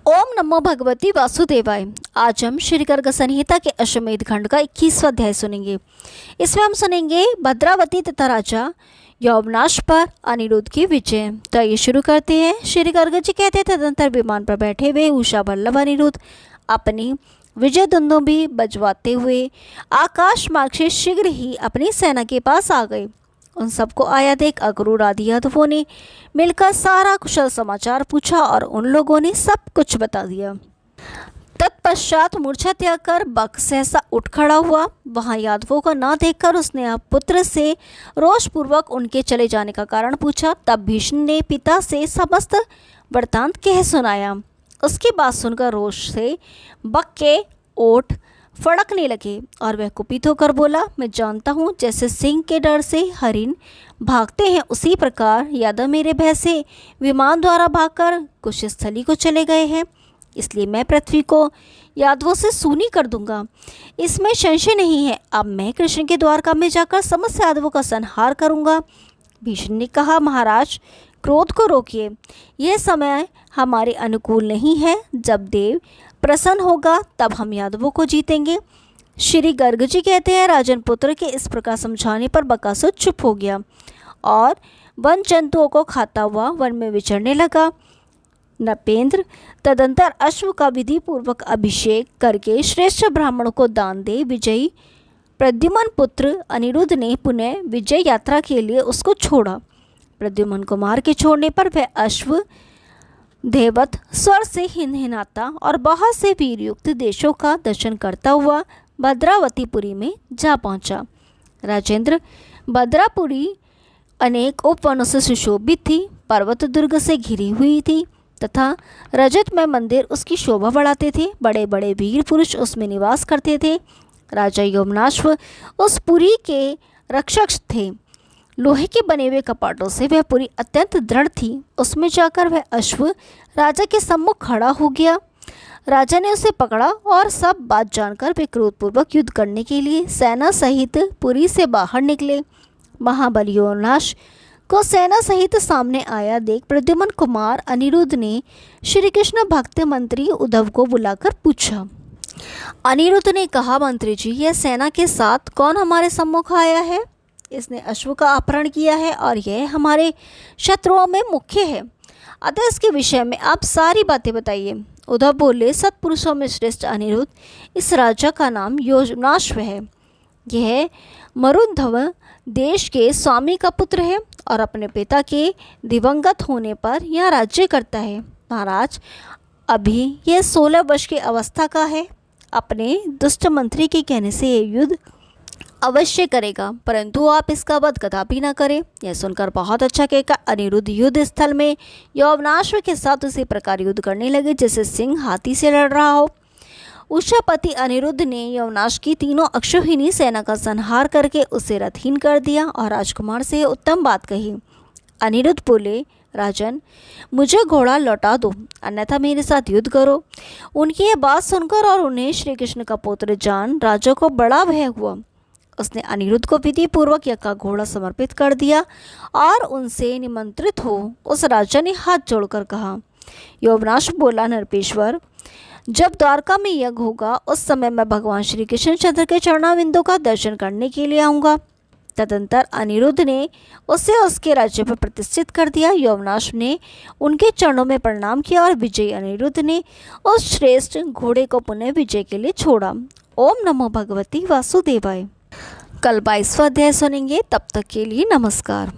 ओम नमो भगवती वासुदेवाय। आज हम श्री गर्ग संहिता के अश्वमेध खंड का 21वां अध्याय सुनेंगे। इसमें हम सुनेंगे भद्रावती तथा राजा यौवनाश पर अनिरुद्ध की विजय। तो ये शुरू करते हैं। श्री गर्ग जी कहते तदंतर विमान पर बैठे हुए उषा वल्लभ अनिरुद्ध अपनी विजय दुंदुभी बजवाते हुए आकाश मार्ग से शीघ्र ही अपनी सेना के पास आ गए। उन सबको आया देख अक्रूर आदि यादवों ने मिलकर सारा कुशल समाचार पूछा और उन लोगों ने सब कुछ बता दिया। तत्पश्चात मूर्छा त्याग कर बक सहसा उठ खड़ा हुआ। वहां यादवों को न देखकर उसने अब पुत्र से रोषपूर्वक उनके चले जाने का कारण पूछा। तब भीष्म ने पिता से समस्त वृत्तांत कह सुनाया। उसकी बात सुनकर रोष से बक के ओठ फड़कने लगे और वह कुपित होकर बोला, मैं जानता हूँ जैसे सिंह के डर से हरिण भागते हैं उसी प्रकार यादव मेरे भय से विमान द्वारा भागकर कुशस्थली को चले गए हैं। इसलिए मैं पृथ्वी को यादवों से सूनी कर दूंगा, इसमें संशय नहीं है। अब मैं कृष्ण के द्वारका में जाकर समस्त यादवों का संहार करूंगा। भीष्म ने कहा, महाराज क्रोध को रोकिए, यह समय हमारे अनुकूल नहीं है। जब देव प्रसन्न होगा तब हम यादवों को जीतेंगे। श्री गर्ग जी कहते हैं, राजन पुत्र के इस प्रकार समझाने पर बकासुर चुप हो गया और वन जंतुओं को खाता हुआ वन में विचरने लगा। नपेंद्र तदंतर अश्व का विधि पूर्वक अभिषेक करके श्रेष्ठ ब्राह्मणों को दान दे विजयी प्रद्युम्न पुत्र अनिरुद्ध ने पुनः विजय यात्रा के लिए उसको छोड़ा। प्रद्युम्न को मार के छोड़ने पर वह अश्व देवत स्वर से हिनहिनाता और बहुत से वीरयुक्त देशों का दर्शन करता हुआ भद्रावतीपुरी में जा पहुंचा। राजेंद्र भद्रापुरी अनेक उपवनों से सुशोभित थी, पर्वत दुर्ग से घिरी हुई थी तथा रजतमय मंदिर उसकी शोभा बढ़ाते थे। बड़े बड़े वीर पुरुष उसमें निवास करते थे। राजा यौवनाश्व उस पुरी के रक्षक थे। लोहे के बने हुए कपाटों से वह पुरी अत्यंत दृढ़ थी। उसमें जाकर वह अश्व राजा के सम्मुख खड़ा हो गया। राजा ने उसे पकड़ा और सब बात जानकर वे क्रोधपूर्वक युद्ध करने के लिए सेना सहित पुरी से बाहर निकले। महाबली यौवनाश को सेना सहित सामने आया देख प्रद्युम्न कुमार अनिरुद्ध ने श्री कृष्ण भक्त मंत्री उद्धव को बुलाकर पूछा। अनिरुद्ध ने कहा, मंत्री जी, यह सेना के साथ कौन हमारे सम्मुख आया है? इसने अश्व का अपहरण किया है और यह हमारे शत्रुओं में मुख्य है, अतः इसके विषय में आप सारी बातें बताइए। उद्धव बोले, सत्पुरुषों में श्रेष्ठ अनिरुद्ध, इस राजा का नाम यौवनाश्व है। यह मरुधव देश के स्वामी का पुत्र है और अपने पिता के दिवंगत होने पर यह राज्य करता है। महाराज, अभी यह 16 वर्ष की अवस्था का है। अपने दुष्ट मंत्री के कहने से यह युद्ध अवश्य करेगा, परंतु आप इसका वध कदापि न करें। यह सुनकर बहुत अच्छा कहकर अनिरुद्ध युद्ध स्थल में यौवनाश्व के साथ उसी प्रकार युद्ध करने लगे जैसे सिंह हाथी से लड़ रहा हो। उषापति अनिरुद्ध ने यौवनाश की तीनों अक्षौहिणी सेना का संहार करके उसे रथहीन कर दिया और राजकुमार से उत्तम बात कही। अनिरुद्ध बोले, राजन, मुझे घोड़ा लौटा दो, अन्यथा मेरे साथ युद्ध करो। उनकी यह बात सुनकर और उन्हें श्री कृष्ण का पुत्र जान राजा को बड़ा भय हुआ। उसने अनिरुद्ध को विधि पूर्वक यज्ञ का घोड़ा समर्पित कर दिया और उनसे निमंत्रित हो उस राजा ने हाथ जोड़कर कहा। यौवनाश बोला, नरपेश्वर, जब द्वारका में यज्ञ होगा उस समय मैं भगवान श्री कृष्णचंद्र के चरणाविंदों का दर्शन करने के लिए आऊँगा। तदंतर अनिरुद्ध ने उसे उसके राज्य पर प्रतिष्ठित कर दिया। यौवनाश ने उनके चरणों में प्रणाम किया और विजयी अनिरुद्ध ने उस श्रेष्ठ घोड़े को पुनः विजय के लिए छोड़ा। ओम नमो भगवती वासुदेवाय। कल 22वां अध्याय सुनेंगे। तब तक के लिए नमस्कार।